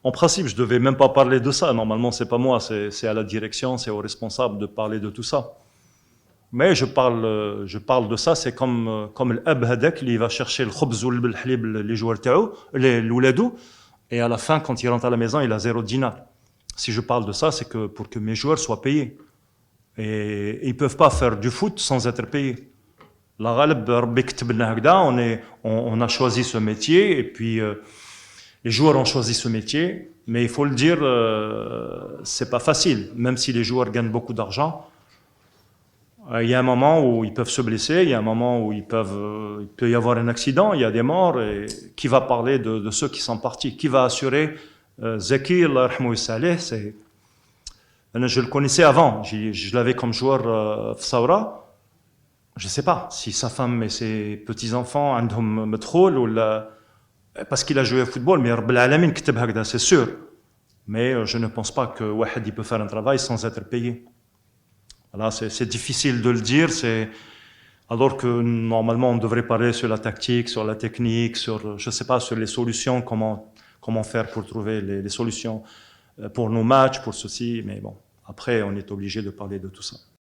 En principe, je devais même pas parler de ça. Normalement, c'est pas moi, c'est à la direction, c'est aux responsables de parler de tout ça. Mais je parle de ça, c'est comme l'ab hadak qui va chercher le khobz ou le halib les joueurs تاعو, les l'ouladou, et à la fin, quand il rentre à la maison, il a 0 dinar. Si je parle de ça, c'est que pour que mes joueurs soient payés. Et ils peuvent pas faire du foot sans être payés. La ghalb, Rabbi كتبنا هكذا, on a choisi ce métier, et puis les joueurs ont choisi ce métier, mais il faut le dire, c'est pas facile. Même si les joueurs gagnent beaucoup d'argent, il y a un moment où ils peuvent se blesser, il y a un moment où il peut y avoir un accident, il y a des morts, et qui va parler de ceux qui sont partis? Qui va assurer Zaki, Allah yarhamou salih, je le connaissais avant, je l'avais comme joueur Fsaoura. Je ne sais pas si sa femme et ses petits-enfants عندهم مدخول ولا parce qu'il a joué au football, mais Rabb al-Alamin كتب هكذا, c'est sûr. Mais je ne pense pas que واحد il peut faire un travail sans être payé. Voilà, c'est difficile de le dire, alors que normalement on devrait parler sur la tactique, sur la technique, sur, je sais pas, sur les solutions, comment faire pour trouver les solutions pour nos matchs, pour ceci, mais bon, après on est obligé de parler de tout ça.